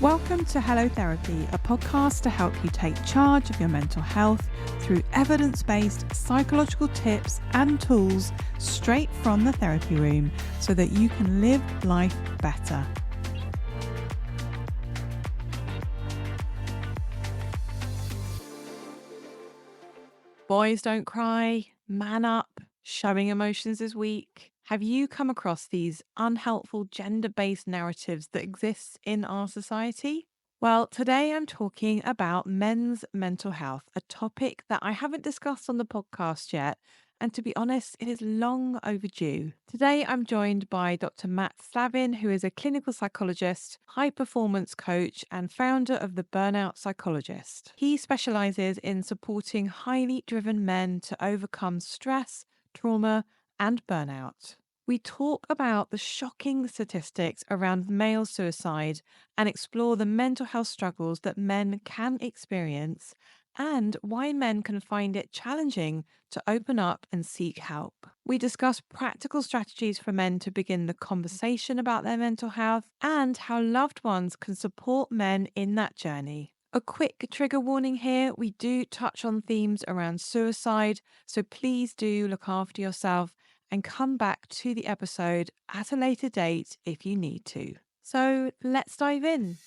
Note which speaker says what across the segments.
Speaker 1: Welcome to Hello Therapy, a podcast to help you take charge of your mental health through evidence-based psychological tips and tools straight from the therapy room so that you can live life better. Boys don't cry, man up, showing emotions is weak. Have you come across these unhelpful gender-based narratives that exist in our society? Well, today I'm talking about men's mental health, a topic that I haven't discussed on the podcast yet. And to be honest, it is long overdue. Today I'm joined by Dr. Matt Slavin, who is a clinical psychologist, high performance coach, and founder of the Burnout Psychologist. He specializes in supporting highly driven men to overcome stress, trauma, and burnout. We talk about the shocking statistics around male suicide and explore the mental health struggles that men can experience and why men can find it challenging to open up and seek help. We discuss practical strategies for men to begin the conversation about their mental health and how loved ones can support men in that journey. A quick trigger warning here, we do touch on themes around suicide, so please do look after yourself and come back to the episode at a later date if you need to. So let's dive in.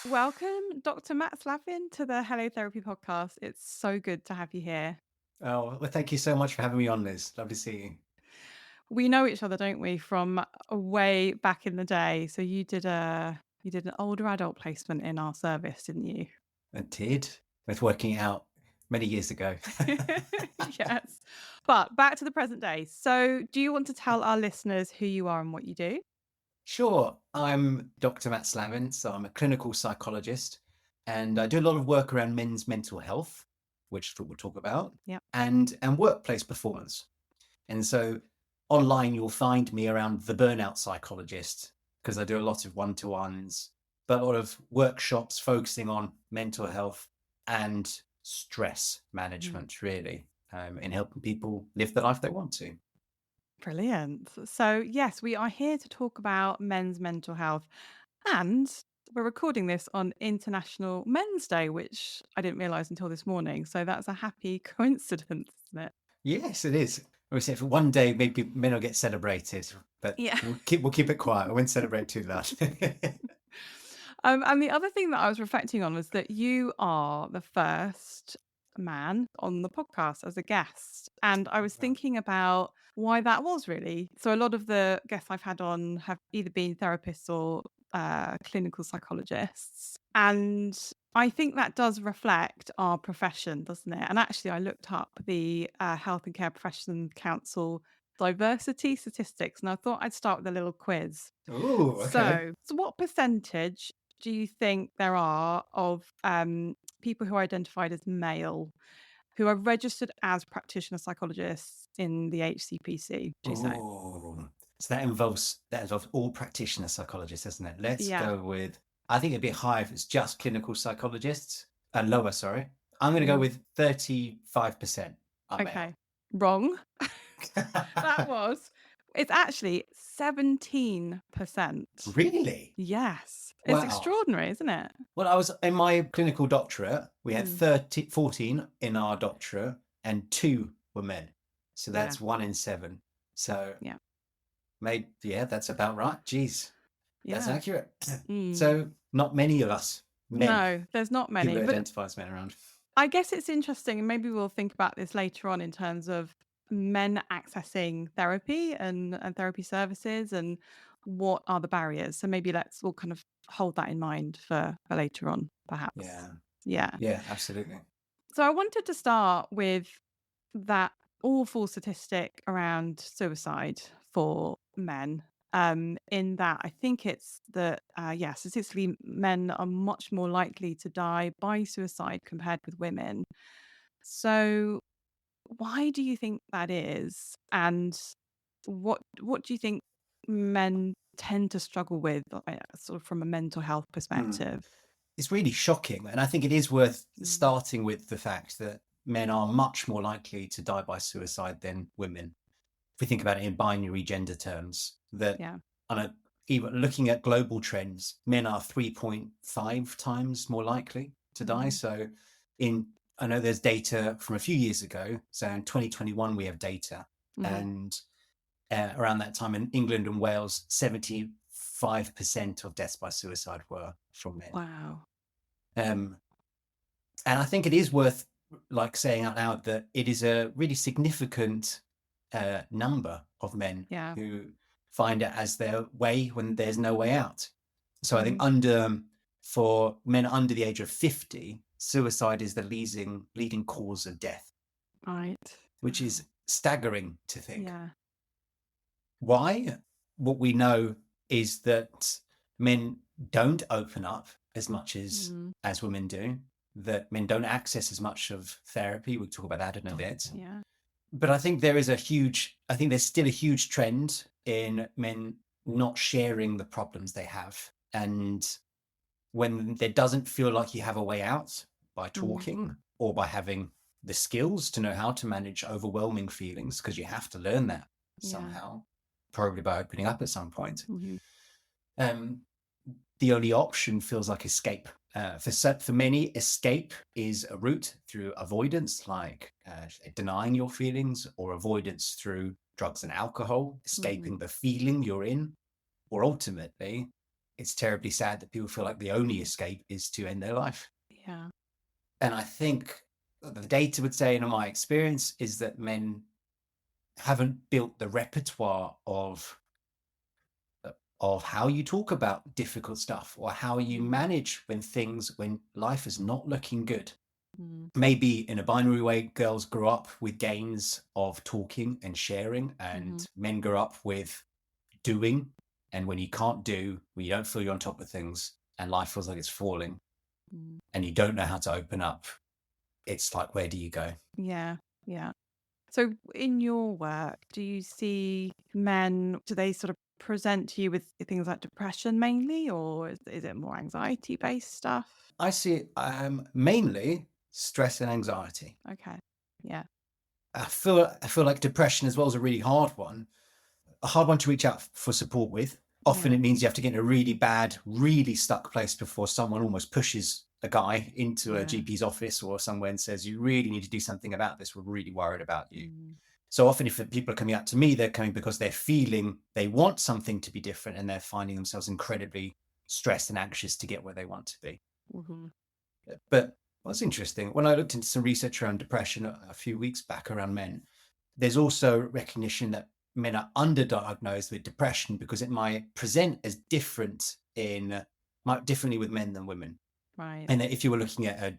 Speaker 1: Welcome, Dr. Matt Slavin, to the Hello Therapy podcast. It's so good to have you here.
Speaker 2: Oh, well, thank you so much for having me on, Liz. Lovely to see you.
Speaker 1: We know each other, don't we, from way back in the day. So you did an older adult placement in our service, didn't you?
Speaker 2: I did. With working out many years ago.
Speaker 1: Yes. But back to the present day. So do you want to tell our listeners who you are and what you do?
Speaker 2: Sure. I'm Dr. Matt Slavin, so I'm a clinical psychologist, and I do a lot of work around men's mental health, which we'll talk about,
Speaker 1: Yep.
Speaker 2: and workplace performance. And so online, you'll find me around the Burnout Psychologist, because I do a lot of one-to-ones, but a lot of workshops focusing on mental health and stress management, really, in helping people live the life they want to.
Speaker 1: Brilliant. So, yes, we are here to talk about men's mental health. And we're recording this on International Men's Day, which I didn't realise until this morning. So, that's a happy coincidence, isn't it?
Speaker 2: Yes, it is. We say for one day, maybe men will get celebrated, but
Speaker 1: Yeah.
Speaker 2: we'll keep it quiet. I won't celebrate too loud.
Speaker 1: And the other thing that I was reflecting on was that you are the first man on the podcast as a guest. And I was thinking about why that was really. So a lot of the guests I've had on have either been therapists or clinical psychologists. And I think that does reflect our profession, doesn't it? And actually, I looked up the Health and Care Professions Council diversity statistics, and I thought I'd start with a little quiz.
Speaker 2: Oh, okay.
Speaker 1: So what percentage do you think there are of people who are identified as male who are registered as practitioner psychologists in the HCPC? Do you say?
Speaker 2: Oh, so that involves all practitioner psychologists, doesn't it? Let's
Speaker 1: Yeah.
Speaker 2: go with. I think it'd be higher if it's just clinical psychologists. Lower, sorry. I'm going to go
Speaker 1: Mm.
Speaker 2: with 35%.
Speaker 1: Okay. Wrong. That was. It's actually 17%.
Speaker 2: Really?
Speaker 1: Yes. It's
Speaker 2: Wow.
Speaker 1: extraordinary, isn't it?
Speaker 2: Well, I was in my clinical doctorate. We had
Speaker 1: Mm.
Speaker 2: 14 in our doctorate, and 2 were men. So
Speaker 1: Yeah.
Speaker 2: that's 1 in 7. So
Speaker 1: Yeah.
Speaker 2: that's about right. Jeez, that's
Speaker 1: Yeah.
Speaker 2: accurate.
Speaker 1: Mm.
Speaker 2: So not many of us men,
Speaker 1: No, there's not
Speaker 2: people
Speaker 1: many.
Speaker 2: who
Speaker 1: But
Speaker 2: identify as men around.
Speaker 1: I guess it's interesting, and maybe we'll think about this later on in terms of men accessing therapy and therapy services and what are the barriers. So maybe we'll kind of hold that in mind for later on, perhaps.
Speaker 2: Yeah,
Speaker 1: Yeah.
Speaker 2: yeah, absolutely.
Speaker 1: So I wanted to start with that awful statistic around suicide for men. In that, I think it's that, statistically, men are much more likely to die by suicide compared with women. So, why do you think that is? And what do you think men tend to struggle with, sort of from a mental health perspective?
Speaker 2: It's really shocking, and I think it is worth starting with the fact that men are much more likely to die by suicide than women. If we think about it in binary gender terms, that
Speaker 1: Yeah.
Speaker 2: on a even looking at global trends, men are 3.5 times more likely to die.
Speaker 1: Mm.
Speaker 2: So I know there's data from a few years ago. So in 2021, we have data.
Speaker 1: Mhm.
Speaker 2: And around that time in England and Wales, 75% of deaths by suicide were from men.
Speaker 1: Wow.
Speaker 2: Um, and I think it is worth like saying out loud that it is a really significant number of men
Speaker 1: Yeah.
Speaker 2: who find it as their way when there's no way out. So I think
Speaker 1: Mhm.
Speaker 2: for men under the age of 50, suicide is the leading cause of death,
Speaker 1: Right.
Speaker 2: which
Speaker 1: Wow.
Speaker 2: is staggering to think.
Speaker 1: Yeah.
Speaker 2: Why? What we know is that men don't open up as much
Speaker 1: Mm.
Speaker 2: as women do, that men don't access as much of therapy. We'll talk about that in a bit.
Speaker 1: Yeah.
Speaker 2: But I think I think there's still a huge trend in men not sharing the problems they have. And when there doesn't feel like you have a way out by
Speaker 1: Mm.
Speaker 2: talking or by having the skills to know how to manage overwhelming feelings, because you have to learn that
Speaker 1: Yeah.
Speaker 2: somehow, probably by opening up at some point.
Speaker 1: Mhm.
Speaker 2: Um, the only option feels like escape. For many, escape is a route through avoidance, like denying your feelings, or avoidance through drugs and alcohol,
Speaker 1: Mhm.
Speaker 2: escaping the feeling you're in. Or ultimately, it's terribly sad that people feel like the only escape is to end their life.
Speaker 1: Yeah.
Speaker 2: And I think the data would say, in my experience, is that men haven't built the repertoire of how you talk about difficult stuff or how you
Speaker 1: Mm.
Speaker 2: manage when life is not looking good.
Speaker 1: Mm.
Speaker 2: Maybe in a binary way, girls grow up with gains of talking and sharing,
Speaker 1: Mhm.
Speaker 2: and men grow up with doing. And when you can't do, when you don't feel you're on top of things and life feels like it's falling
Speaker 1: Mm.
Speaker 2: and you don't know how to open up, it's like, where do you go?
Speaker 1: Yeah. Yeah. So in your work, do you see men, do they sort of present to you with things like depression mainly, or is it more anxiety based stuff?
Speaker 2: I see it mainly stress and anxiety.
Speaker 1: Okay. Yeah.
Speaker 2: I feel like depression as well is a hard one to reach out for support with. Often
Speaker 1: Yeah.
Speaker 2: it means you have to get in a really bad, really stuck place before someone almost pushes a guy into a
Speaker 1: Yeah.
Speaker 2: GP's office or somewhere and says, you really need to do something about this. We're really worried about you.
Speaker 1: Mm.
Speaker 2: So often, if people are coming out to me, they're coming because they're feeling they want something to be different and they're finding themselves incredibly stressed and anxious to get where they want to be.
Speaker 1: Mhm.
Speaker 2: But what's interesting, when I looked into some research around depression a few weeks back around men, there's also recognition that men are underdiagnosed with depression because it might present as differently with men than women.
Speaker 1: Right.
Speaker 2: And if you were looking at a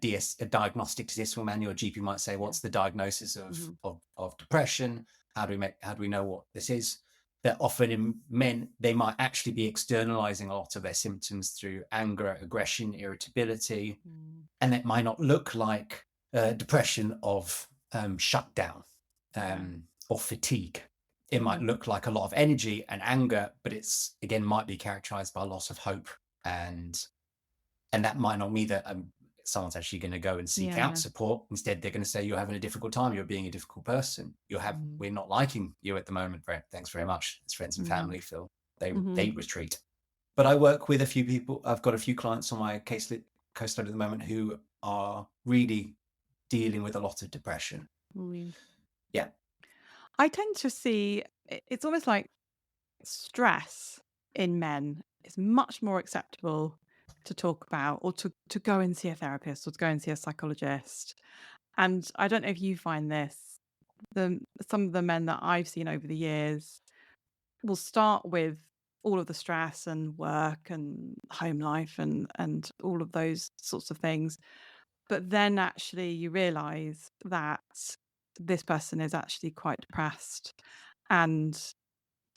Speaker 2: diagnostic statistical manual, a GP might say,
Speaker 1: Yeah.
Speaker 2: "What's the diagnosis
Speaker 1: Mhm.
Speaker 2: of depression? How do we know what this is?" That often in men, they might actually be externalizing a lot of their symptoms through anger, aggression, irritability,
Speaker 1: Mm.
Speaker 2: and it might not look like depression of shutdown
Speaker 1: Yeah.
Speaker 2: or fatigue. It might
Speaker 1: Mhm.
Speaker 2: look like a lot of energy and anger, but it's again might be characterized by a loss of hope, and that might not mean that someone's actually going to go and seek out
Speaker 1: Yeah.
Speaker 2: support. Instead, they're going to say, "You're having a difficult time. You're being a difficult person.
Speaker 1: Mm.
Speaker 2: We're not liking you at the moment. Thanks very much." As friends and
Speaker 1: Mm.
Speaker 2: family feel they
Speaker 1: Mhm.
Speaker 2: retreat. But I work with a few people. I've got a few clients on my caseload at the moment who are really dealing with a lot of depression.
Speaker 1: Mm.
Speaker 2: Yeah.
Speaker 1: I tend to see it's almost like stress in men is much more acceptable to talk about, or to go and see a therapist, or to go and see a psychologist. And I don't know if you find this, the some of the men that I've seen over the years will start with all of the stress and work and home life and all of those sorts of things. But then actually you realize that this person is actually quite depressed. And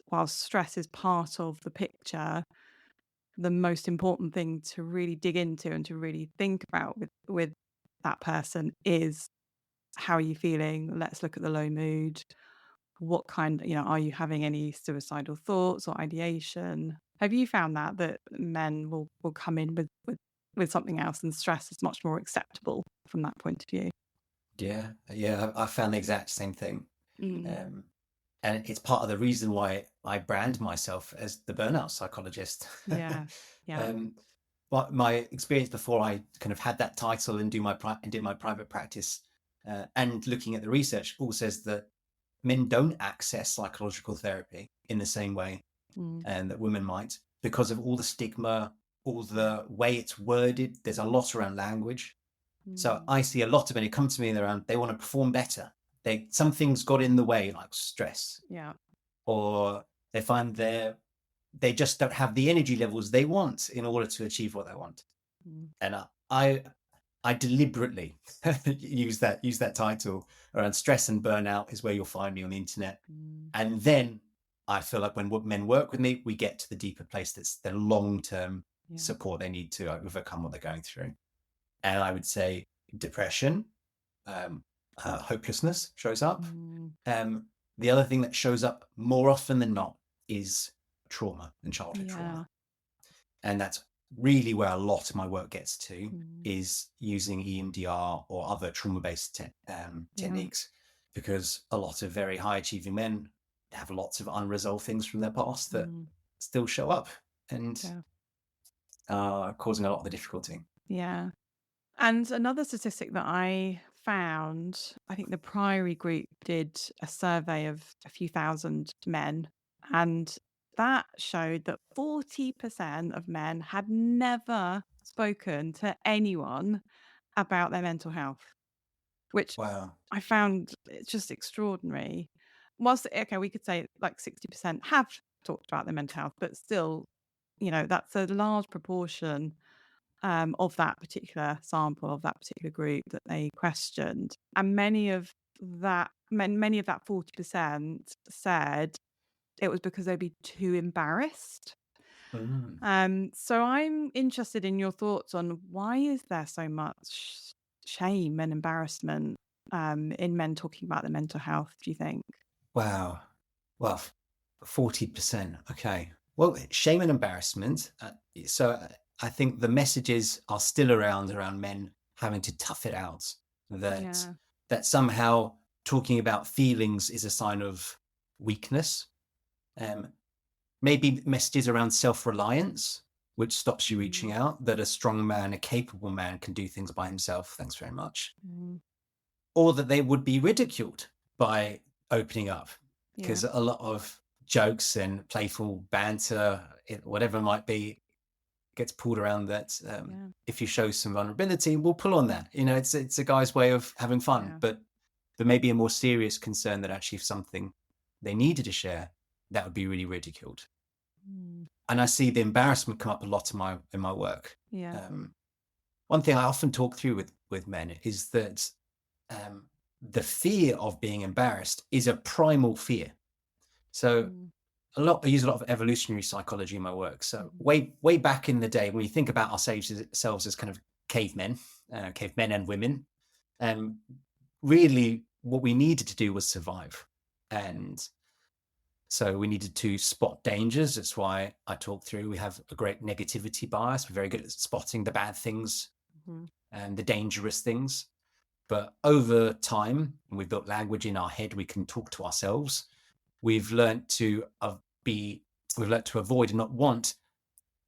Speaker 1: while stress is part of the picture, the most important thing to really dig into and to really think about with that person is, how are you feeling? Let's look at the low mood. What kind, are you having any suicidal thoughts or ideation? Have you found that men will come in with something else, and stress is much more acceptable from that point of view?
Speaker 2: Yeah. Yeah. I found the exact same thing.
Speaker 1: Mm.
Speaker 2: Um, And it's part of the reason why I brand myself as the burnout psychologist.
Speaker 1: Yeah. Yeah.
Speaker 2: um, but my experience before I kind of had that title and did my private practice, and looking at the research, all says that men don't access psychological therapy in the same way
Speaker 1: Mm,
Speaker 2: and that women might, because of all the stigma, all the way it's worded. There's a lot around language. So
Speaker 1: mm,
Speaker 2: I see a lot of men who come to me and they want to perform better. Something's got in the way, like stress,
Speaker 1: yeah.
Speaker 2: or they find they just don't have the energy levels they want in order to achieve what they want.
Speaker 1: Mm,
Speaker 2: And I deliberately use that title around stress and burnout is where you'll find me on the internet.
Speaker 1: mm,
Speaker 2: And then I feel like when men work with me, we get to the deeper place that's the long-term
Speaker 1: yeah.
Speaker 2: support they need to overcome what they're going through. And I would say depression, hopelessness shows up.
Speaker 1: Mm,
Speaker 2: Um, the other thing that shows up more often than not is trauma and childhood trauma.
Speaker 1: yeah.
Speaker 2: And that's really where a lot of my work gets to,
Speaker 1: Mm,
Speaker 2: is using EMDR or other trauma-based
Speaker 1: yeah.
Speaker 2: techniques, because a lot of very high achieving men have lots of unresolved things from their past that
Speaker 1: Mm,
Speaker 2: still show up and
Speaker 1: yeah.
Speaker 2: are causing a lot of the difficulty.
Speaker 1: Yeah. And another statistic that I found, I think the Priory Group did a survey of a few thousand men, and that showed that 40% of men had never spoken to anyone about their mental health, which
Speaker 2: Wow.
Speaker 1: I found it's just extraordinary. Whilst, okay, we could say like 60% have talked about their mental health, but still, that's a large proportion of that particular sample, of that particular group that they questioned. And many of that 40% said it was because they'd be too embarrassed.
Speaker 2: Mm.
Speaker 1: So I'm interested in your thoughts on why is there so much shame and embarrassment in men talking about their mental health, do you think?
Speaker 2: Wow. Well, 40%. Okay. Well, shame and embarrassment. I think the messages are still around men having to tough it out. That
Speaker 1: Yeah.
Speaker 2: that somehow talking about feelings is a sign of weakness. Um, Maybe messages around self-reliance, which stops you reaching
Speaker 1: Mm,
Speaker 2: out. That a strong man, a capable man, can do things by himself. Thanks very much.
Speaker 1: mm,
Speaker 2: Or that they would be ridiculed by opening up,
Speaker 1: yeah.
Speaker 2: because a lot of jokes and playful banter, whatever it might be, gets pulled around that,
Speaker 1: Yeah.
Speaker 2: if you show some vulnerability, we'll pull on that. It's a guy's way of having fun,
Speaker 1: Yeah.
Speaker 2: but there may be a more serious concern that actually if something they needed to share, that would be really ridiculed.
Speaker 1: Mm,
Speaker 2: And I see the embarrassment come up a lot in my work.
Speaker 1: yeah.
Speaker 2: Um, One thing I often talk through with men is that, um, the fear of being embarrassed is a primal fear. So
Speaker 1: Mm,
Speaker 2: I use a lot of evolutionary psychology in my work. So
Speaker 1: mhm,
Speaker 2: way back in the day, when we think about ourselves as kind of cavemen and women, um, really what we needed to do was survive, and so we needed to spot dangers. That's why I talk through. We have a great negativity bias. We're very good at spotting the bad things
Speaker 1: mhm,
Speaker 2: and the dangerous things. But over time, we've built language in our head. We can talk to ourselves. We've learned to be. We've learned to avoid and not want,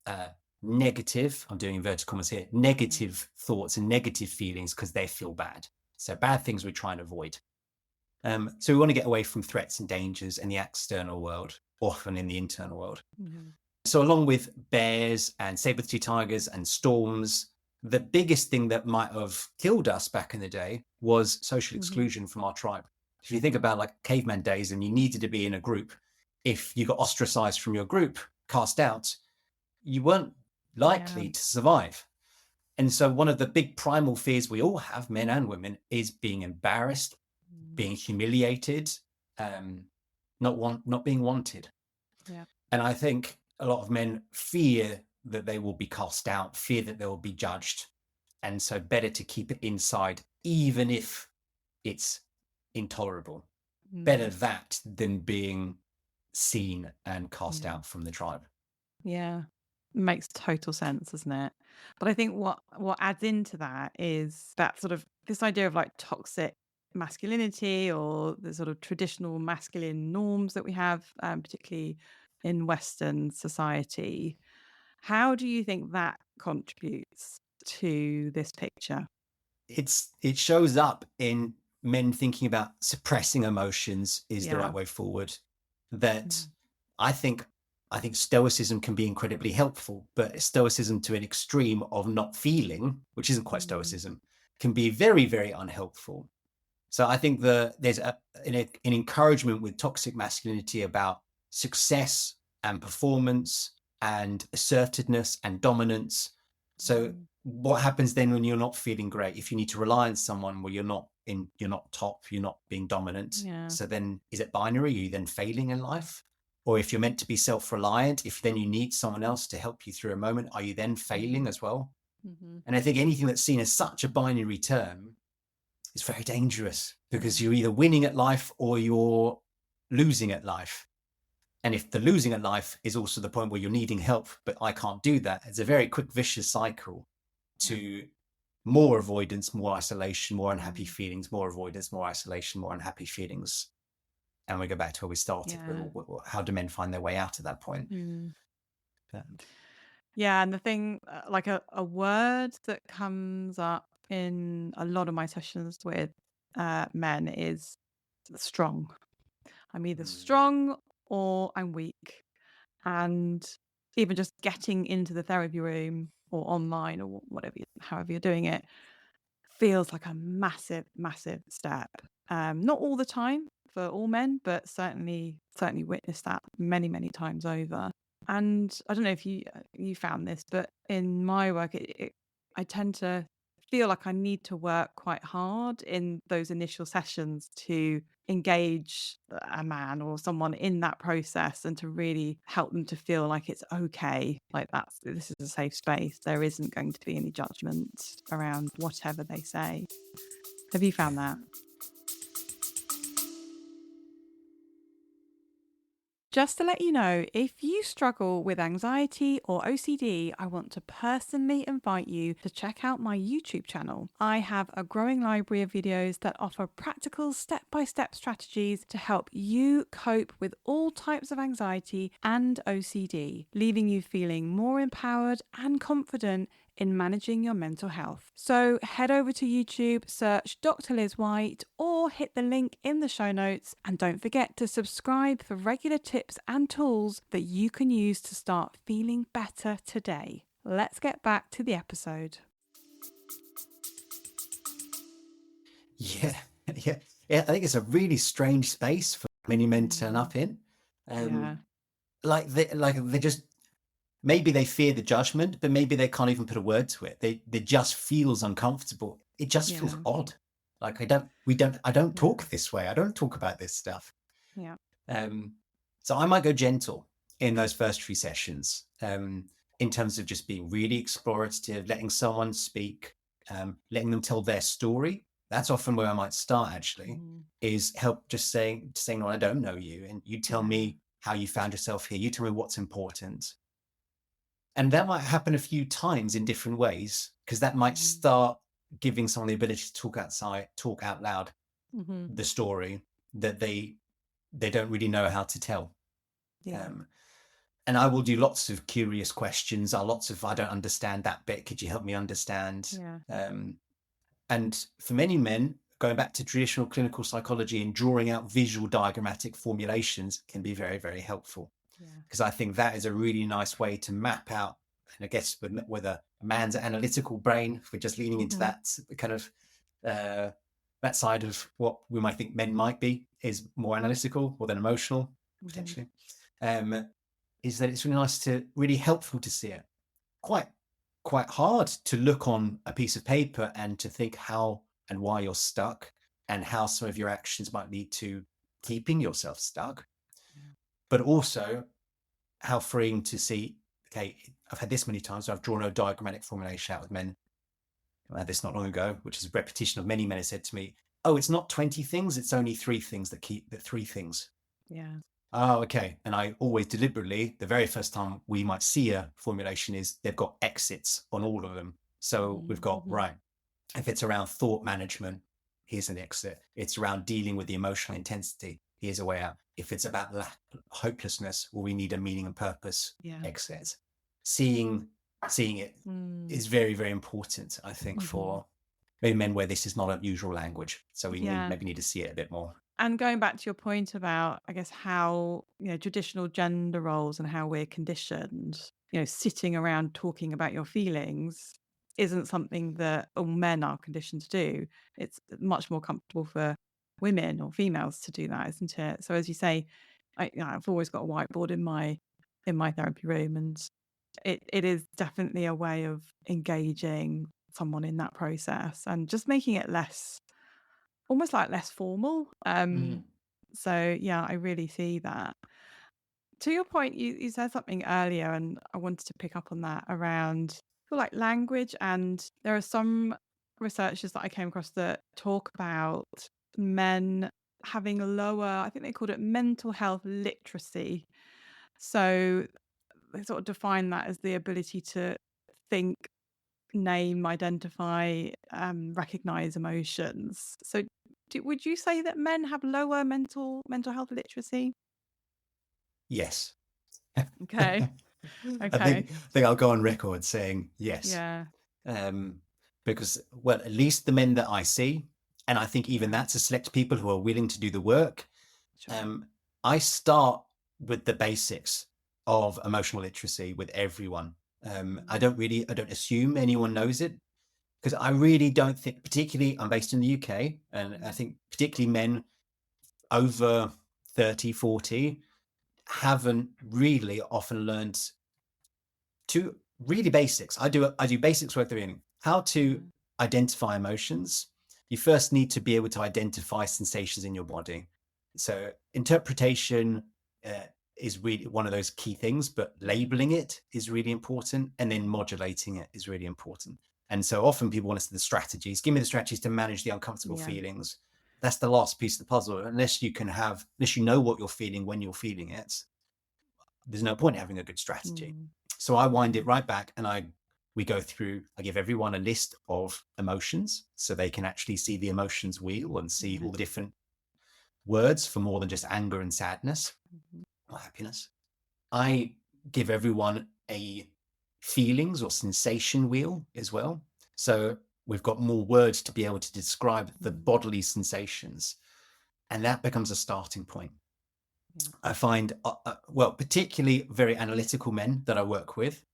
Speaker 2: uh, negative. I'm doing inverted commas here.
Speaker 1: yeah.
Speaker 2: Negative thoughts and negative feelings because they feel bad. So bad things we try and avoid. So we want to get away from threats and dangers in the external world, often in the internal world.
Speaker 1: Mhm,
Speaker 2: So along with bears and saber-tooth tigers and storms, the biggest thing that might have killed us back in the day was social
Speaker 1: mhm,
Speaker 2: exclusion from our tribe. If you think about like caveman days and you needed to be in a group, if you got ostracized from your group, cast out, you weren't
Speaker 1: yeah.
Speaker 2: likely to survive. And so one of the big primal fears we all have, men and women, is being embarrassed,
Speaker 1: Mm,
Speaker 2: being humiliated, um, not being wanted.
Speaker 1: yeah.
Speaker 2: And I think a lot of men fear that they will be cast out, fear that they will be judged. And so better to keep it inside, even if it's intolerable. Better
Speaker 1: Mm,
Speaker 2: that than being seen and cast
Speaker 1: yeah.
Speaker 2: out from the tribe.
Speaker 1: Yeah. Makes total sense, doesn't it? But I think what adds into that is that sort of this idea of like toxic masculinity or the sort of traditional masculine norms that we have, particularly in Western society. How do you think that contributes to this picture?
Speaker 2: It shows up in men thinking about suppressing emotions is the
Speaker 1: Yeah.
Speaker 2: right way forward. That
Speaker 1: Mm.
Speaker 2: I think I think stoicism can be incredibly helpful, but stoicism to an extreme of not feeling, which isn't quite
Speaker 1: Mm.
Speaker 2: stoicism, can be very, very unhelpful. So I think there's an encouragement with toxic masculinity about success and performance and assertiveness and dominance. So
Speaker 1: Mm.
Speaker 2: what happens then when you're not feeling great? If you need to rely on someone where you're not top, you're not being dominant.
Speaker 1: Yeah.
Speaker 2: So then is it binary? Are you then failing in life? Or if you're meant to be self-reliant, if then you need someone else to help you through a moment, are you then failing
Speaker 1: Mhm.
Speaker 2: as well?
Speaker 1: Mhm.
Speaker 2: And I think anything that's seen as such a binary term is very dangerous because
Speaker 1: Yeah.
Speaker 2: you're either winning at life or you're losing at life. And if the losing at life is also the point where you're needing help, but I can't do that, it's a very quick, vicious cycle
Speaker 1: Yeah.
Speaker 2: to more avoidance, more isolation, more unhappy
Speaker 1: Mm.
Speaker 2: feelings, more avoidance, more isolation, more unhappy feelings. And we go back to where we started with
Speaker 1: Yeah.
Speaker 2: how do men find their way out at that point?
Speaker 1: Mm.
Speaker 2: But,
Speaker 1: Yeah, and the thing, like a word that comes up in a lot of my sessions with men is strong. I'm either
Speaker 2: mm,
Speaker 1: strong or I'm weak. And even just getting into the therapy room or online or whatever, however you're doing it, feels like a massive, massive step. Not all the time for all men, but certainly witnessed that many, many times over. And I don't know if you found this, but in my work, I tend to feel like I need to work quite hard in those initial sessions to engage a man or someone in that process and to really help them to feel like it's okay, like this is a safe space. There isn't going to be any judgment around whatever they say. Have you found that? Just to let you know, if you struggle with anxiety or OCD, I want to personally invite you to check out my YouTube channel. I have a growing library of videos that offer practical step by step strategies to help you cope with all types of anxiety and OCD, leaving you feeling more empowered and confident in managing your mental health. So head over to YouTube, search Dr. Liz White, or hit the link in the show notes. And don't forget to subscribe for regular tips and tools that you can use to start feeling better today. Let's get back to the episode.
Speaker 2: yeah, yeah, yeah. I think it's a really strange space for many men to turn
Speaker 1: Mm,
Speaker 2: up in.
Speaker 1: yeah,
Speaker 2: They just maybe they fear the judgment, but maybe they can't even put a word to it. They just feels uncomfortable. It just feels
Speaker 1: yeah,
Speaker 2: odd. Like I don't
Speaker 1: yeah,
Speaker 2: talk this way. I don't talk about this stuff.
Speaker 1: yeah.
Speaker 2: Um, so I might go gentle in those first few sessions, in terms of just being really explorative, letting someone speak, letting them tell their story. That's often where I might start actually,
Speaker 1: Mm,
Speaker 2: is help just saying, no, I don't know you. And you tell
Speaker 1: yeah.
Speaker 2: me how you found yourself here. You tell me what's important. And that might happen a few times in different ways, because that might
Speaker 1: Mm,
Speaker 2: start giving someone the ability to talk out loud
Speaker 1: mm-hmm.
Speaker 2: the story that they don't really know how to tell.
Speaker 1: Yeah,
Speaker 2: Um, and I will do lots of curious questions. Lots of I don't understand that bit. Could you help me understand?
Speaker 1: yeah,
Speaker 2: Um, and for many men, going back to traditional clinical psychology and drawing out visual diagrammatic formulations can be very, very helpful,
Speaker 1: yeah.
Speaker 2: because I think that is a really nice way to map out. And I guess with a man's analytical brain, if we're just leaning into
Speaker 1: Mm-hmm.
Speaker 2: that kind of uh, that side of what we might think men might be, is more analytical or than emotional
Speaker 1: Mm-hmm.
Speaker 2: potentially. Um, is that it's really nice to really helpful to see it. Quite quite hard to look on a piece of paper and to think how and why you're stuck and how some of your actions might lead to keeping yourself stuck,
Speaker 1: Yeah.
Speaker 2: but also how freeing to see, okay, I've had this many times where I've drawn a diagrammatic formulation out with men. I had this not long ago, which is a repetition of many men have said to me, oh, it's not 20 things, it's only three things that keep the three things.
Speaker 1: Yeah.
Speaker 2: Oh, okay. And I always deliberately, the very first time we might see a formulation is they've got exits on all of them. So we've got,
Speaker 1: Mm-hmm.
Speaker 2: right, if it's around thought management, here's an exit. It's around dealing with the emotional intensity. Here's a way out. If it's about hopelessness, or we need a meaning and purpose,
Speaker 1: Yeah.
Speaker 2: exit. Seeing it
Speaker 1: Mm.
Speaker 2: is very, very important, I think,
Speaker 1: Mhm.
Speaker 2: for maybe men where this is not a usual language. So we
Speaker 1: Yeah.
Speaker 2: maybe need to see it a bit more.
Speaker 1: And going back to your point about, I guess, how, traditional gender roles and how we're conditioned, sitting around talking about your feelings isn't something that all men are conditioned to do. It's much more comfortable for women or females to do that, isn't it? So as you say, I've always got a whiteboard in my therapy room, and it is definitely a way of engaging someone in that process and just making it less, almost like less formal.
Speaker 2: Mm.
Speaker 1: So yeah, I really see that. To your point, you said something earlier, and I wanted to pick up on that around, I feel like, language. And there are some researchers that I came across that talk about men having lower, I think they called it mental health literacy. So they sort of define that as the ability to think, name, identify, recognize emotions. So, would you say that men have lower mental health literacy?
Speaker 2: Yes.
Speaker 1: Okay,
Speaker 2: I
Speaker 1: okay,
Speaker 2: think I'll go on record saying yes.
Speaker 1: yeah,
Speaker 2: Um, because, well, at least the men that I see, and I think even
Speaker 1: yeah,
Speaker 2: that's a select people who are willing to do the work.
Speaker 1: sure,
Speaker 2: um, I start with the basics of emotional literacy with everyone. I
Speaker 1: mm,
Speaker 2: don't assume anyone knows it, because I really don't think, particularly, I'm based in the UK, and I
Speaker 1: mm,
Speaker 2: think particularly men over 30, 40 haven't really often learned to really basics. I do basics work there in how to
Speaker 1: yeah,
Speaker 2: identify emotions. You first need to be able to identify sensations in your body. So interpretation uh, is really one of those key things, but
Speaker 1: mm,
Speaker 2: labeling it is really important, and then
Speaker 1: mm,
Speaker 2: modulating it is really important. And so often people want us to the strategies. Give me the strategies to manage the uncomfortable
Speaker 1: yeah,
Speaker 2: feelings. That's the last piece of the puzzle. Unless you know what you're feeling when you're feeling it, there's no point in having a good strategy.
Speaker 1: mm,
Speaker 2: So I wind
Speaker 1: yeah,
Speaker 2: it right back, and we go through, I give everyone a list of emotions so they can actually see the emotions wheel and see
Speaker 1: yeah,
Speaker 2: all the different words for more than just anger and sadness
Speaker 1: mhm,
Speaker 2: or happiness. I give everyone a feelings or sensation wheel as well. So we've got more words to be able to describe the
Speaker 1: mm,
Speaker 2: bodily sensations. And that becomes a starting point.
Speaker 1: yeah,
Speaker 2: I find, well, particularly very analytical men that I work with.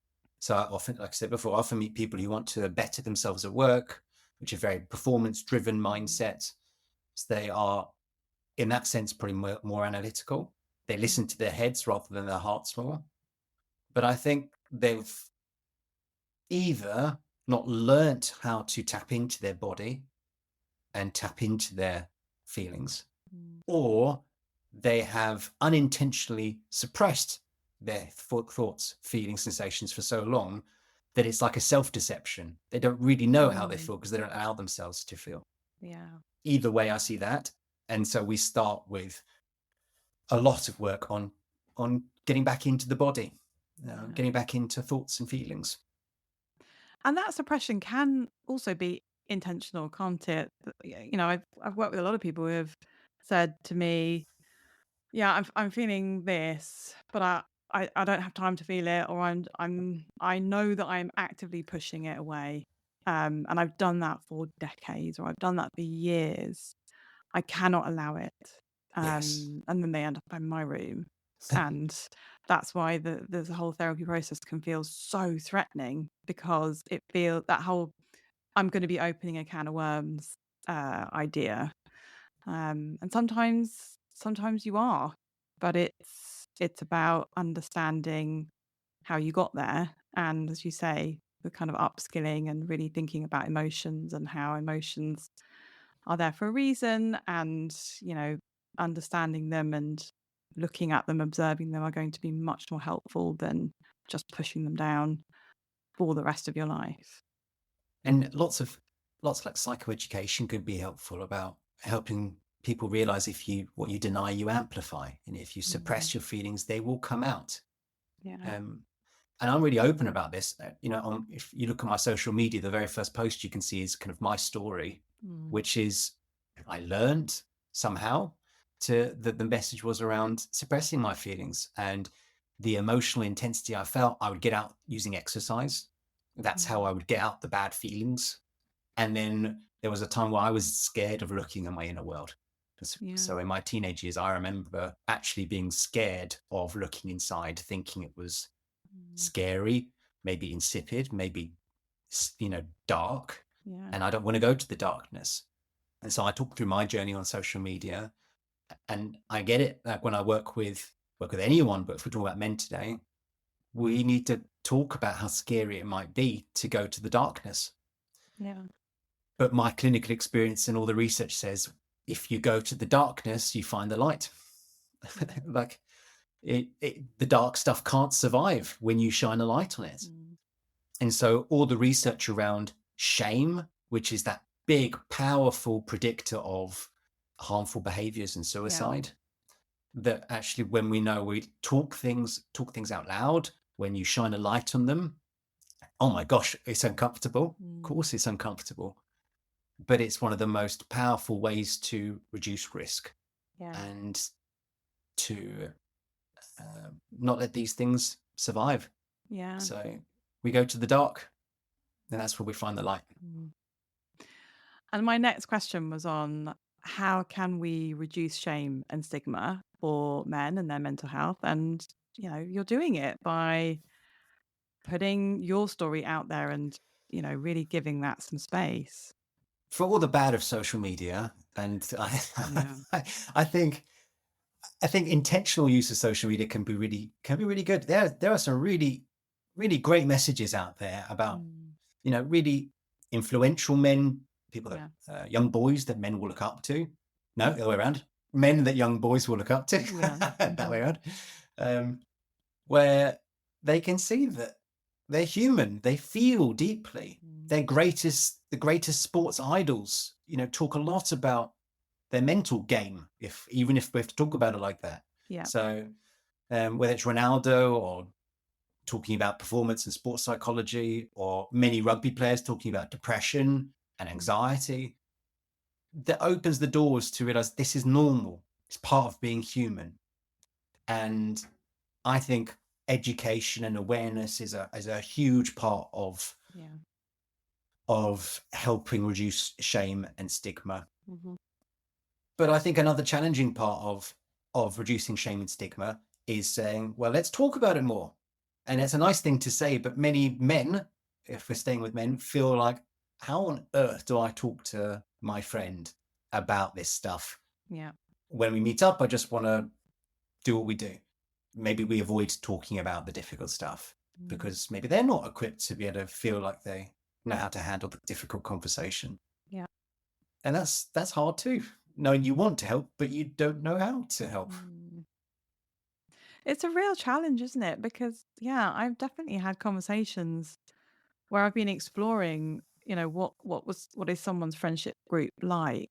Speaker 2: So I often, like I said before, I often meet people who want to better themselves at work, which are very performance-driven
Speaker 1: mm,
Speaker 2: mindsets. So they are, in that sense, probably more analytical. They
Speaker 1: mm,
Speaker 2: listen to their heads rather than their hearts more. But I think they've either not learnt how to tap into their body and tap into their feelings,
Speaker 1: mm,
Speaker 2: or they have unintentionally suppressed their thoughts, feelings, sensations for so long that it's like a self-deception. They don't really know how they
Speaker 1: mm,
Speaker 2: feel because they don't allow themselves to feel.
Speaker 1: yeah,
Speaker 2: Either way, I see that. And so we start with a lot of work on getting back into the body,
Speaker 1: yeah.
Speaker 2: getting back into thoughts and feelings.
Speaker 1: And that suppression can also be intentional, can't it? I've worked with a lot of people who have said to me, "Yeah, I'm feeling this, but I don't have time to feel it, or I know that I'm actively pushing it away, and I've done that for decades, or I've done that for years. I cannot allow it."
Speaker 2: Yes.
Speaker 1: And then they end up in my room, and that's why the whole therapy process can feel so threatening, because it feels that whole "I'm going to be opening a can of worms" idea. And sometimes you are, but it's about understanding how you got there, and as you say, the kind of upskilling and really thinking about emotions and how emotions are there for a reason, and understanding them and looking at them, observing them, are going to be much more helpful than just pushing them down for the rest of your life.
Speaker 2: And lots of like psychoeducation could be helpful about helping people realize if you what you deny you amplify, and if you
Speaker 1: Mm,
Speaker 2: suppress your feelings they will come out.
Speaker 1: yeah.
Speaker 2: um, and I'm really open about this. If you look at my social media, the very first post you can see is kind of my story,
Speaker 1: Mm,
Speaker 2: which is I learned somehow that the message was around suppressing my feelings, and the emotional intensity I felt, I would get out using exercise. That's how I
Speaker 1: Mm.
Speaker 2: would get out the bad feelings. And then there was a time where I was scared of looking at my inner world.
Speaker 1: Yeah.
Speaker 2: So in my teenage years, I remember actually being scared of looking inside, thinking it was
Speaker 1: Mm.
Speaker 2: scary, maybe insipid, maybe, dark.
Speaker 1: Yeah.
Speaker 2: And I don't want to go to the darkness. And so I talk through my journey on social media, and I get it. Like when I work with anyone, but if we're talking about men today, we need to talk about how scary it might be to go to the darkness.
Speaker 1: Yeah.
Speaker 2: But my clinical experience and all the research says if you go to the darkness, you find the light.
Speaker 1: Yeah.
Speaker 2: Like the dark stuff can't survive when you shine a light on it.
Speaker 1: Mm.
Speaker 2: And so all the research around shame, which is that big, powerful predictor of harmful behaviors and
Speaker 1: Yeah.
Speaker 2: suicide, that actually when we know we talk things out loud, when you shine a light on them, oh my gosh, it's uncomfortable. Of
Speaker 1: Mm.
Speaker 2: course it's uncomfortable, but it's one of the most powerful ways to reduce risk
Speaker 1: Yeah.
Speaker 2: and to not let these things survive.
Speaker 1: Yeah.
Speaker 2: So we go to the dark, and that's where we find the light.
Speaker 1: Mm. And my next question was on how can we reduce shame and stigma for men and their mental health? And, you're doing it by putting your story out there and, really giving that some space.
Speaker 2: For all the bad of social media, and
Speaker 1: Yeah.
Speaker 2: I think intentional use of social media can be really good. There are some really great messages out there about
Speaker 1: Mm.
Speaker 2: really influential men, people that
Speaker 1: Yeah.
Speaker 2: young boys that men will look up to. No,
Speaker 1: Yeah.
Speaker 2: the other way around. Men that young boys will look up to.
Speaker 1: Yeah.
Speaker 2: That way around. Um, where they can see that they're human, they feel deeply.
Speaker 1: Mm.
Speaker 2: The greatest sports idols, talk a lot about their mental game, even if we have to talk about it like that.
Speaker 1: Yeah.
Speaker 2: So whether it's Ronaldo or talking about performance and sports psychology, or many rugby players talking about depression and
Speaker 1: Mm.
Speaker 2: anxiety, that opens the doors to realize this is normal. It's part of being human. And I think education and awareness is a huge part
Speaker 1: Yeah.
Speaker 2: of helping reduce shame and stigma.
Speaker 1: Hmm.
Speaker 2: But I think another challenging part of reducing shame and stigma is saying, well, let's talk about it more. And it's a nice thing to say, but many men, if we're staying with men, feel like, how on earth do I talk to my friend about this stuff?
Speaker 1: Yeah.
Speaker 2: When we meet up, I just want to do what we do. Maybe we avoid talking about the difficult stuff
Speaker 1: Mm.
Speaker 2: because maybe they're not equipped to be able to feel like they know how to handle the difficult conversation.
Speaker 1: Yeah.
Speaker 2: And that's hard too, knowing you want to help, but you don't know how to help.
Speaker 1: Mm. It's a real challenge, isn't it? Because, yeah, I've definitely had conversations where I've been exploring, what is someone's friendship group like?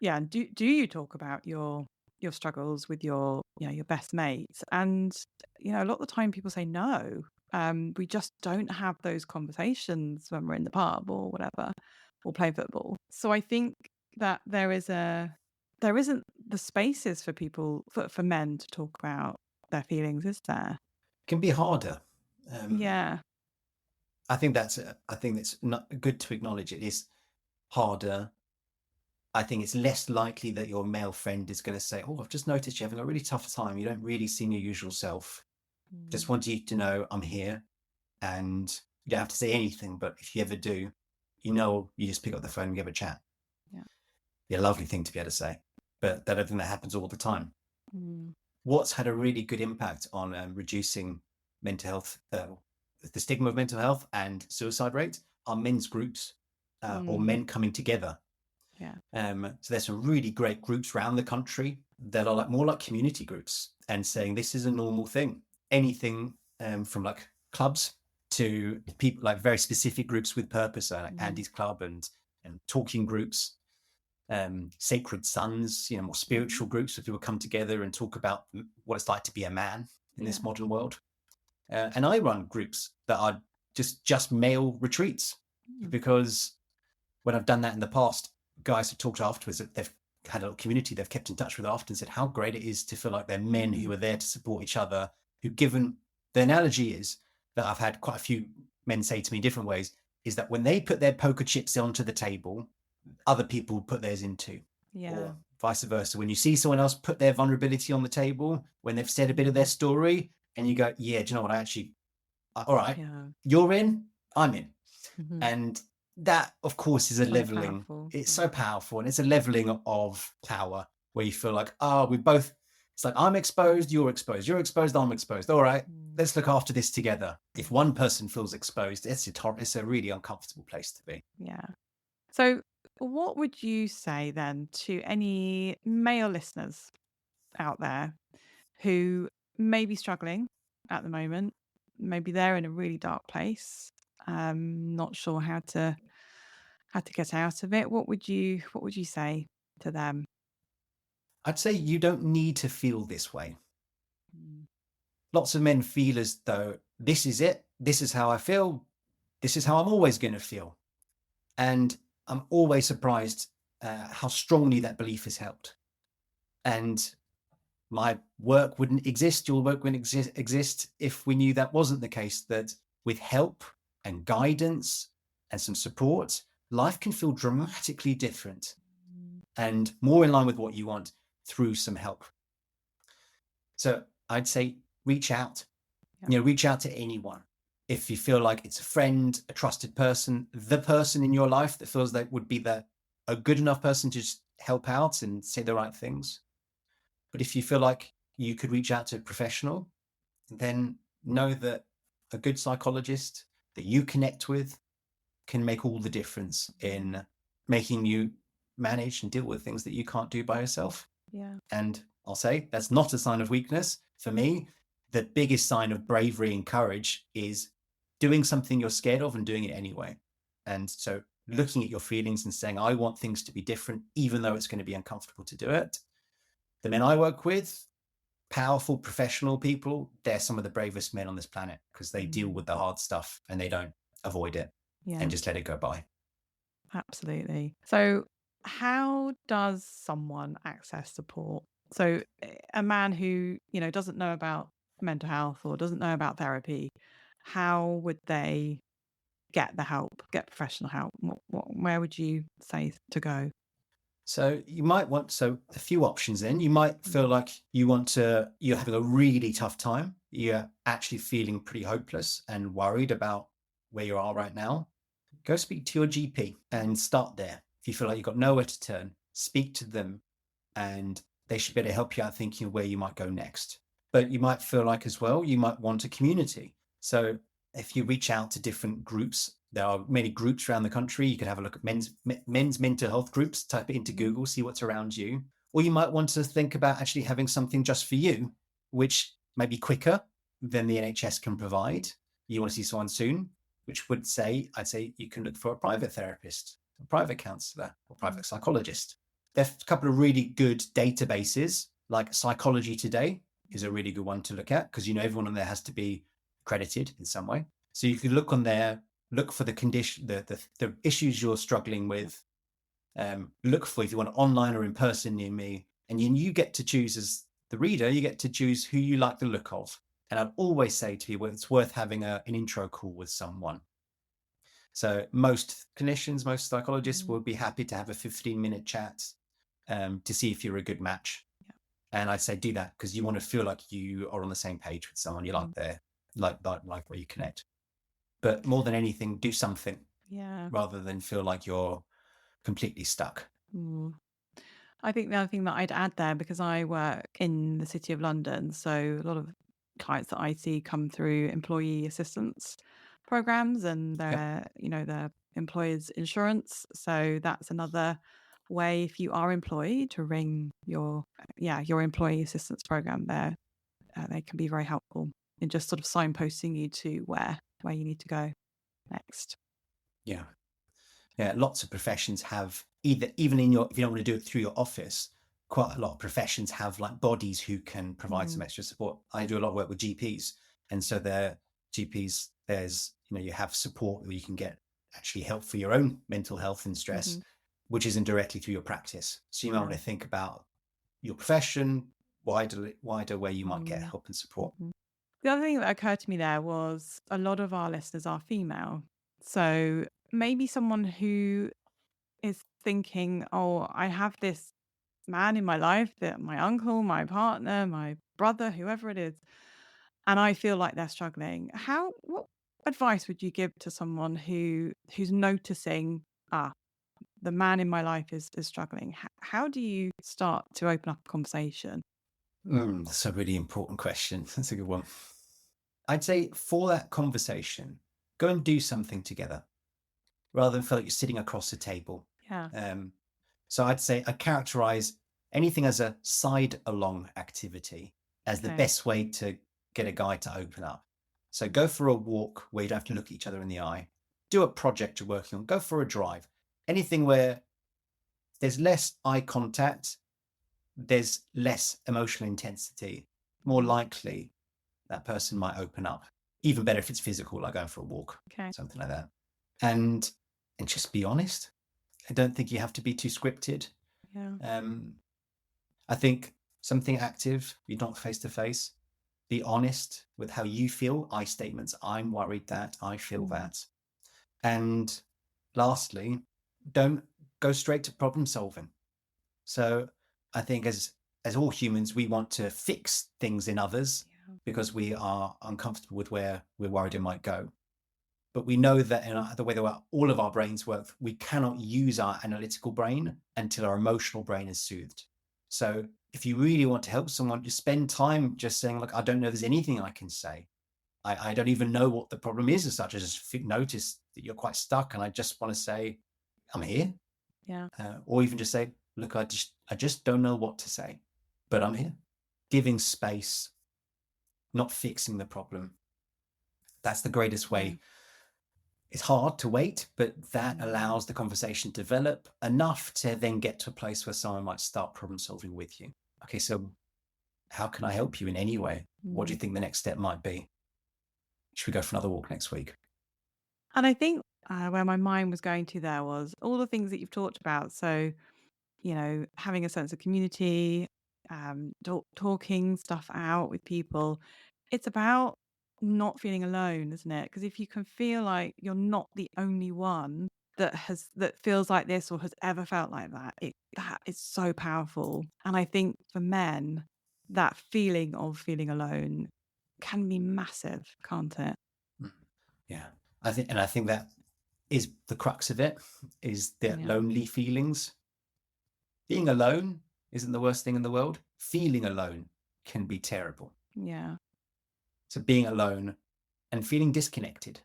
Speaker 1: Yeah, and do you talk about your struggles with your best mates? And a lot of the time people say no. We just don't have those conversations when we're in the pub or whatever, or play football. So I think that there isn't the spaces for people for men to talk about their feelings, is there?
Speaker 2: It can be harder. Um,
Speaker 1: Yeah.
Speaker 2: I think that's not good to acknowledge. It is harder. I think it's less likely that your male friend is going to say, "Oh, I've just noticed you're having a really tough time. You don't really seem your usual self. Just
Speaker 1: Mm.
Speaker 2: want you to know I'm here." And you don't have to say anything, but if you ever do, you just pick up the phone and give a chat.
Speaker 1: Yeah.
Speaker 2: Be a lovely thing to be able to say, but I don't think that happens all the time.
Speaker 1: Mm.
Speaker 2: What's had a really good impact on reducing mental health, the stigma of mental health and suicide rates are men's groups, or
Speaker 1: Mm.
Speaker 2: men coming together.
Speaker 1: Yeah.
Speaker 2: So there's some really great groups around the country that are more like community groups, and saying this is a normal thing. Anything from like clubs to people, like very specific groups with purpose, like
Speaker 1: Mm.
Speaker 2: Andy's Club and talking groups, sacred sons, more
Speaker 1: Mhm.
Speaker 2: spiritual groups where people come together and talk about what it's like to be a man in
Speaker 1: Yeah.
Speaker 2: this modern world. And I run groups that are just male retreats,
Speaker 1: Mm.
Speaker 2: because when I've done that in the past, guys have talked afterwards that they've had a little community they've kept in touch with after and said how great it is to feel like they're men who
Speaker 1: Mm.
Speaker 2: are there to support each other, who given the analogy is that I've had quite a few men say to me in different ways is that when they put their poker chips onto the table, other people put theirs into,
Speaker 1: Yeah.
Speaker 2: or vice versa. When you see someone else put their vulnerability on the table, when they've said a bit of their
Speaker 1: Mm.
Speaker 2: story, and you go, yeah, do you know what? All right,
Speaker 1: Yeah.
Speaker 2: you're in, I'm in.
Speaker 1: Mhm.
Speaker 2: And that, of course, is a
Speaker 1: So
Speaker 2: leveling.
Speaker 1: powerful.
Speaker 2: It's
Speaker 1: Yeah.
Speaker 2: so powerful. And it's a leveling of power where you feel like, oh, we both, it's like, I'm exposed, you're exposed, you're exposed, I'm exposed. All right,
Speaker 1: Mm.
Speaker 2: let's look after this together. If one person feels exposed, it's a really uncomfortable place to be.
Speaker 1: Yeah. So, what would you say then to any male listeners out there who may be struggling at the moment? Maybe they're in a really dark place, not sure how to get out of it. What would you say to them?
Speaker 2: I'd say you don't need to feel this way.
Speaker 1: Mm.
Speaker 2: Lots of men feel as though this is it, this is how I feel, this is how I'm always going to feel. And I'm always surprised how strongly that belief is held. And my work wouldn't exist, your work wouldn't exist if we knew that wasn't the case, that with help and guidance and some support, life can feel dramatically different and more in line with what you want through some help. So I'd say reach out,
Speaker 1: Yeah.
Speaker 2: reach out to anyone. If you feel like it's a friend, a trusted person, the person in your life that feels that would be a good enough person to just help out and say the right things. But if you feel like you could reach out to a professional, then know that a good psychologist that you connect with can make all the difference in making you manage and deal with things that you can't do by yourself.
Speaker 1: Yeah.
Speaker 2: And I'll say that's not a sign of weakness. For me, the biggest sign of bravery and courage is doing something you're scared of and doing it anyway. And so looking at your feelings and saying, I want things to be different, even though it's going to be uncomfortable to do it. The men I work with, powerful professional people, they're some of the bravest men on this planet because they deal
Speaker 1: Mm.
Speaker 2: with the hard stuff and they don't avoid it
Speaker 1: Yeah.
Speaker 2: and just let it go by.
Speaker 1: Absolutely. So, how does someone access support? So, a man who, doesn't know about mental health or doesn't know about therapy, how would they get the help, get professional help? Where would you say to go?
Speaker 2: So you might want a few options then. You might feel
Speaker 1: Mm.
Speaker 2: like you're having a really tough time. You're actually feeling pretty hopeless and worried about where you are right now. Go speak to your GP and start there. If you feel like you've got nowhere to turn, speak to them and they should be able to help you out thinking of where you might go next. But you might feel like as well, you might want a community. So if you reach out to different groups, there are many groups around the country. You could have a look at men's mental health groups, type it into
Speaker 1: Mhm.
Speaker 2: Google, see what's around you. Or you might want to think about actually having something just for you, which may be quicker than the NHS can provide. You want to see someone soon, which I'd say you can look for a private therapist, a private counselor, or private psychologist. There's a couple of really good databases, like Psychology Today is a really good one to look at because everyone on there has to be accredited in some way. So you can look on there, look for the condition, the issues you're struggling with. Look for if you want online or in person near me, and you get to choose as the reader. You get to choose who you like the look of. And I'd always say to people, it's worth having an intro call with someone. So most clinicians, most psychologists
Speaker 1: Mhm.
Speaker 2: will be happy to have a 15-minute chat to see if you're a good match.
Speaker 1: Yeah.
Speaker 2: And I'd say do that because you want to feel like you are on the same page with someone you
Speaker 1: Mm.
Speaker 2: like like where you connect. But more than anything, do something
Speaker 1: Yeah.
Speaker 2: rather than feel like you're completely stuck.
Speaker 1: Mm. I think the other thing that I'd add there, because I work in the City of London, so a lot of clients that I see come through employee assistance programs and
Speaker 2: Yep.
Speaker 1: their employer's insurance. So that's another way if you are employed to ring your employee assistance program there. They can be very helpful in just sort of signposting you to where you need to go next.
Speaker 2: Yeah. Yeah. Lots of professions have even in if you don't want to do it through your office, quite a lot of professions have like bodies who can provide some
Speaker 1: Mm.
Speaker 2: extra support. I do a lot of work with GPs. And so their GPs, there's, you have support where you can get actually help for your own mental health and stress.
Speaker 1: Mhm.
Speaker 2: which isn't directly through your practice. So you might want
Speaker 1: Yeah.
Speaker 2: to think about your profession, wider where you might get
Speaker 1: Mm.
Speaker 2: help and support.
Speaker 1: Mhm. The other thing that occurred to me there was a lot of our listeners are female. So maybe someone who is thinking, oh, I have this man in my life, that my uncle, my partner, my brother, whoever it is, and I feel like they're struggling. What advice would you give to someone who's noticing, the man in my life is struggling? How do you start to open up a conversation?
Speaker 2: That's a really important question. That's a good one. I'd say for that conversation, go and do something together rather than feel like you're sitting across the table.
Speaker 1: Yeah.
Speaker 2: Um, so I'd say I characterize anything as a side along activity as the
Speaker 1: Okay.
Speaker 2: best way to get a guy to open up. So go for a walk where you don't have to look at each other in the eye. Do a project you're working on. Go for a drive. Anything where there's less eye contact, there's less emotional intensity. More
Speaker 1: Mhm.
Speaker 2: likely that person might open up. Even better if it's physical, like going for a walk,
Speaker 1: Okay.
Speaker 2: something like that. And just be honest. I don't think you have to be too scripted.
Speaker 1: Yeah.
Speaker 2: Um, I think something active, you're not face to face. Be honest with how you feel. I statements. I'm worried that. I feel
Speaker 1: Mm.
Speaker 2: that. And lastly, don't go straight to problem solving. So I think as all humans, we want to fix things in others
Speaker 1: Yeah.
Speaker 2: because we are uncomfortable with where we're worried it might go. But we know that in the way that all of our brains work, we cannot use our analytical brain until our emotional brain is soothed. So if you really want to help someone, just spend time just saying, look, I don't know if there's anything I can say. I don't even know what the problem is as such. I just notice that you're quite stuck and I just want to say, I'm here.
Speaker 1: Yeah.
Speaker 2: Or even just say, look, I just don't know what to say, but I'm here. Giving space, not fixing the problem. That's the greatest
Speaker 1: Yeah.
Speaker 2: way. It's hard to wait, but that
Speaker 1: Mm.
Speaker 2: allows the conversation to develop enough to then get to a place where someone might start problem solving with you. Okay, so how can I help you in any way? What do
Speaker 1: Mm.
Speaker 2: you think the next step might be? Should we go for another walk next week?
Speaker 1: And I think where my mind was going to there was all the things that you've talked about. So, having a sense of community, talking stuff out with people. It's about not feeling alone, isn't it? Because if you can feel like you're not the only one that feels like this or has ever felt like that, that is so powerful. And I think for men, that feeling of feeling alone can be massive, can't it?
Speaker 2: Mm. Yeah, I think that is the crux of it, is the
Speaker 1: Yeah.
Speaker 2: lonely feelings. Being alone isn't the worst thing in the world. Feeling alone can be terrible.
Speaker 1: Yeah.
Speaker 2: So being alone and feeling disconnected.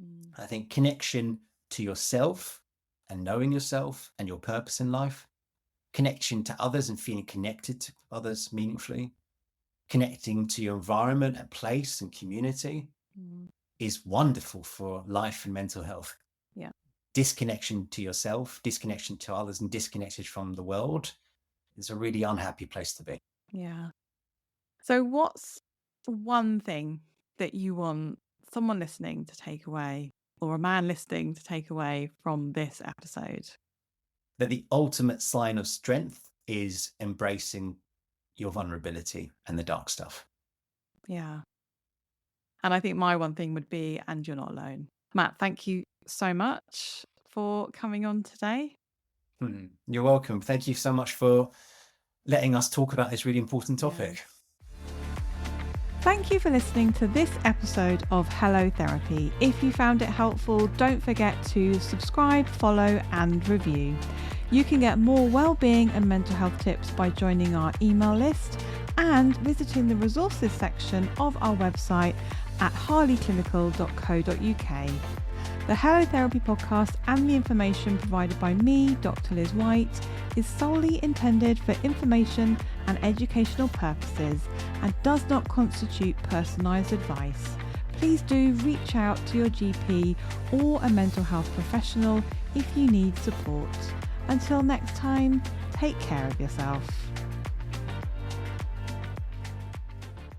Speaker 1: Mm.
Speaker 2: I think connection to yourself and knowing yourself and your purpose in life, connection to others and feeling connected to others meaningfully, connecting to your environment and place and community
Speaker 1: Mm.
Speaker 2: is wonderful for life and mental health.
Speaker 1: Yeah.
Speaker 2: Disconnection to yourself, disconnection to others, and disconnected from the world is a really unhappy place to be.
Speaker 1: Yeah. So, what's one thing that you want someone listening to take away, or a man listening to take away from this episode?
Speaker 2: That the ultimate sign of strength is embracing your vulnerability and the dark stuff.
Speaker 1: Yeah. And I think my one thing would be, and you're not alone. Matt, thank you so much for coming on today.
Speaker 2: You're welcome. Thank you so much for letting us talk about this really important
Speaker 1: Yeah.
Speaker 2: topic.
Speaker 1: Thank you for listening to this episode of Hello Therapy. If you found it helpful, don't forget to subscribe, follow, and review. You can get more well-being and mental health tips by joining our email list and visiting the resources section of our website at harleyclinical.co.uk. The Hello Therapy podcast and the information provided by me, Dr. Liz White, is solely intended for information and educational purposes and does not constitute personalised advice. Please do reach out to your GP or a mental health professional if you need support. Until next time, take care of yourself.